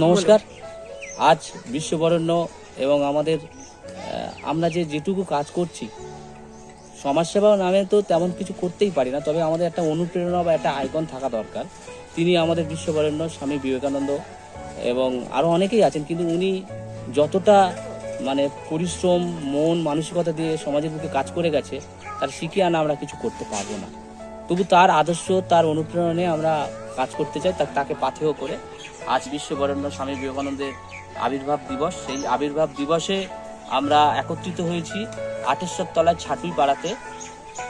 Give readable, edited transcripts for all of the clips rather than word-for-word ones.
নমস্কার। আজ বিশ্ববরেণ্য এবং আমাদের আমরা যেটুকু কাজ করছি সমাজসেবা নামে তো তেমন কিছু করতেই পারি না, তবে আমাদের একটা অনুপ্রেরণা বা একটা আইকন থাকা দরকার। তিনি আমাদের বিশ্ববরেণ্য স্বামী বিবেকানন্দ এবং আরও অনেকেই আছেন, কিন্তু উনি যতটা পরিশ্রম, মন, মানসিকতা দিয়ে সমাজের বুকে কাজ করে গেছে, তার শিখিয়ে আনা আমরা কিছু করতে পারবো না। তবু তার আদর্শ, তার অনুপ্রেরণা নিয়ে আমরা কাজ করতে চাই, তাকে পাথেয় করে আজ বিশ্ববরেণ্য স্বামী বিবেকানন্দের আবির্ভাব দিবস। সেই আবির্ভাব দিবসে আমরা একত্রিত হয়েছি আটেশ্বর তলায় ছাটুই পাড়াতে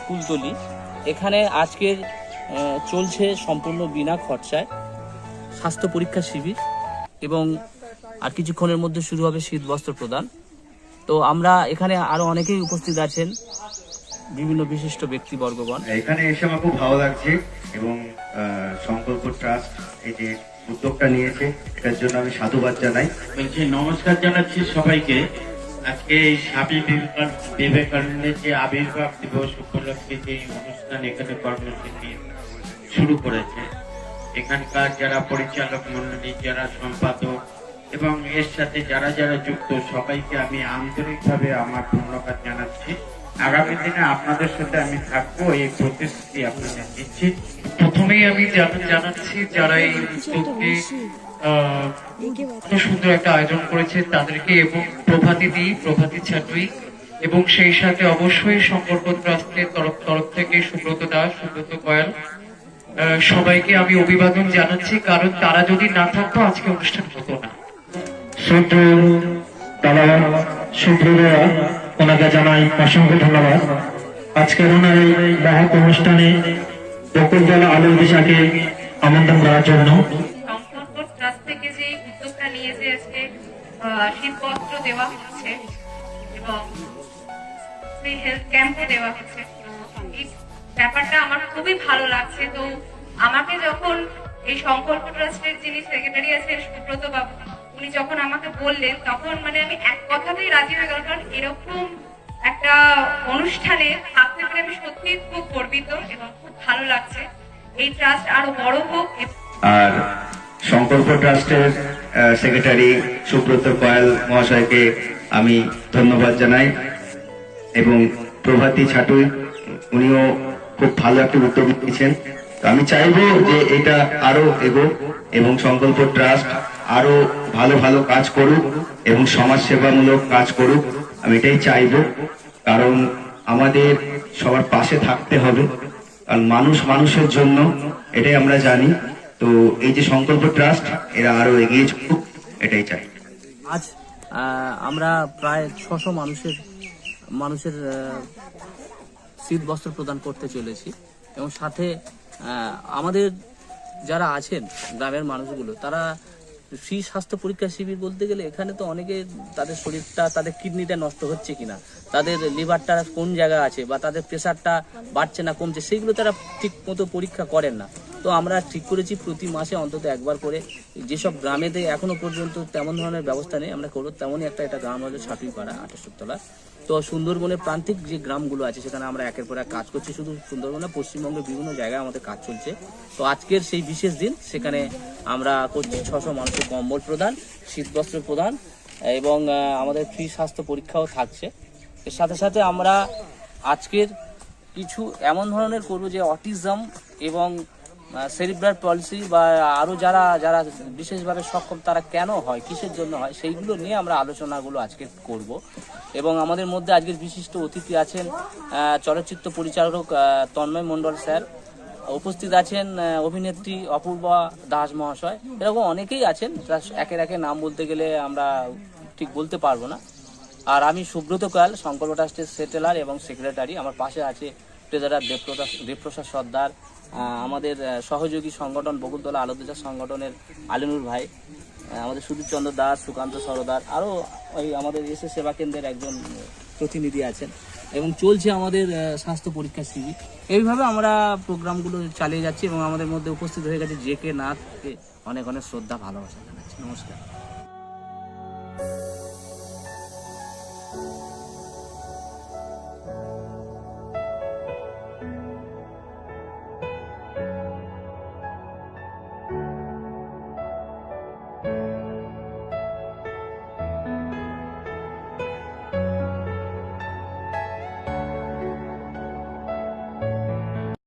কুলতলি। এখানে আজকের চলছে সম্পূর্ণ বিনা খরচায় স্বাস্থ্য পরীক্ষা শিবির এবং আর কিছুক্ষণের মধ্যে শুরু হবে শীত বস্ত্র প্রদান। তো আমরা এখানে আরো অনেকেই উপস্থিত আছেন, বিভিন্ন বিশিষ্ট ব্যক্তিবর্গগণ। এখানে এসে আমার খুব ভালো লাগছে এবং সংকল্প ট্রাস্ট এই যে উদ্যোগটা নিয়েছে, এটার জন্য আমি সাধুবাদ জানাই। নমস্কার জানাচ্ছি সবাইকে। আজকে এই স্বামী বিবেকানন্দের যে আবির্ভাব দিবস উপলক্ষে যে অনুষ্ঠান এখানে কর্মসূচি শুরু করেছে, এখানকার যারা পরিচালক মন্ডলী, যারা সম্পাদক এবং এর সাথে যারা যারা যুক্ত, সবাইকে আমি আন্তরিকভাবে আমার ধন্যবাদ জানাচ্ছি। আগামী দিনে আপনাদের সাথে আমি থাকবো, এই প্রতিশ্রুতি আপনাদের দিচ্ছি। প্রথমেই আমি জানাচ্ছি যারা এই উদ্যোগকে সুন্দর একটা আয়োজন করেছে তাদেরকে, এবং প্রভাতী ছাটুই, এবং সেই সাথে অবশ্যই সংকল্প ট্রাস্টের তরফ থেকে সুব্রত দাস, সুব্রত কয়াল, সবাইকে আমি অভিবাদন জানাচ্ছি, কারণ তারা যদি না থাকতো আজকে অনুষ্ঠান হতো না। ওনাকে জানাই অসংখ্য ধন্যবাদ। আজকের ওনার এই মহৎ অনুষ্ঠানে বকুলতলা আলোর দিশাকে আমন্ত্রণ করার জন্য। সংকল্প ট্রাস্ট থেকে যে উদ্যোগটা নিয়েছে, আজকে শীতবস্ত্র দেওয়া হচ্ছে এবং ফ্রি হেলথ ক্যাম্পও দেওয়া হচ্ছে, এই ব্যাপারটা আমার খুবই ভালো লাগছে। তো আমাকে যখন এই সংকল্প ট্রাস্টের যিনি সেক্রেটারি আছেন সুব্রত বাবু, উনি যখন আমাকে বললেন, তখন আমি এক কথাতেই রাজি হয়ে গেলাম, কারণ এরকম একটা অনুষ্ঠানে থাকতে পেরে আমি সত্যি খুব গর্বিত এবং খুব ভালো লাগছে। এই ট্রাস্ট আরো বড় হোক। আর সংকল্প ট্রাস্টের সেক্রেটারি সুব্রত কয়াল মহাশয়কে আমি ধন্যবাদ জানাই এবং প্রভাতী ছাটুই, উনিও খুব ভালো একটা উদ্যোগ নিয়েছেন। তো আমি চাইবো যে এটা আরো এগোক এবং সংকল্প ট্রাস্ট আরো ভালো ভালো কাজ করুক এবং সমাজ সেবামূলক কাজ করুক, আমি এটাই চাইবো। কারণ আমাদের সবার পাশে থাকতে হবে, কারণ মানুষ মানুষের জন্য, এটাই আমরা জানি। তো এই যে সংকল্প ট্রাস্ট, এরা আরো এগিয়ে চলুক, এটাই চাই। আজ আমরা প্রায় 600 মানুষের শীত বস্ত্র প্রদান করতে চলেছি এবং সাথে আমাদের যারা আছেন গ্রামের মানুষগুলো, তারা ফ্রি স্বাস্থ্য পরীক্ষা শিবির বলতে গেলে এখানে তো অনেকে তাদের শরীরটা, তাদের কিডনিটা নষ্ট হচ্ছে কিনা, তাদের লিভারটা কোন জায়গায় আছে বা তাদের প্রেশারটা বাড়ছে না কমছে, সেইগুলো তারা ঠিক মতো পরীক্ষা করেন না। তো আমরা ঠিক করেছি প্রতি মাসে অন্তত একবার করে, যেসব গ্রামেতে এখনো পর্যন্ত তেমন ধরনের ব্যবস্থা নেই, আমরা করবো। তেমনই একটা গ্রাম হলো ছাটুই পাড়া আটেশ্বর তলা। তো সুন্দরবনের প্রান্তিক যে গ্রামগুলো আছে সেখানে আমরা একের পর এক কাজ করছি। শুধু সুন্দরবনে, পশ্চিমবঙ্গের বিভিন্ন জায়গায় আমাদের কাজ চলছে। তো আজকের সেই বিশেষ দিন, সেখানে আমরা করছি 600 মানুষের কম্বল প্রদান, শীতবস্ত্র প্রদান এবং আমাদের ফ্রি স্বাস্থ্য পরীক্ষাও থাকছে। এর সাথে সাথে আমরা আজকের কিছু এমন ধরনের করবো যে অটিজম এবং সেরিব্রাল পলিসি বা আরও যারা যারা বিশেষভাবে সক্ষম, তারা কেন হয়, কিসের জন্য হয়, সেইগুলো নিয়ে আমরা আলোচনাগুলো আজকে করব। এবং আমাদের মধ্যে আজকের বিশিষ্ট অতিথি আছেন চলচ্চিত্র পরিচালক তন্ময় মণ্ডল স্যার, উপস্থিত আছেন অভিনেত্রী অপূর্বা দাস মহাশয়, এরকম অনেকেই আছেন। একের একে নাম বলতে গেলে আমরা ঠিক বলতে পারবো না। আর আমি সুব্রত কয়াল, সংকল্প ট্রাস্টের সেটেলার এবং সেক্রেটারি। আমার পাশে আছে ট্রেজারার দেবপ্রসাদ সর্দার, আমাদের সহযোগী সংগঠন বকুলতলা আলোকদিশা সংগঠনের আলিনুর ভাই, আমাদের সুদীপ চন্দ্র দাস, সুকান্ত সরদার, আরও ওই আমাদের এসএস সেবা কেন্দ্রের একজন প্রতিনিধি আছেন। এবং চলছে আমাদের স্বাস্থ্য পরীক্ষা শিবির। এইভাবে আমরা প্রোগ্রামগুলো চালিয়ে যাচ্ছি এবং আমাদের মধ্যে উপস্থিত হয়ে গেছে জে.কে. নাথকে অনেক অনেক শ্রদ্ধা, ভালোবাসা জানাচ্ছি। নমস্কার।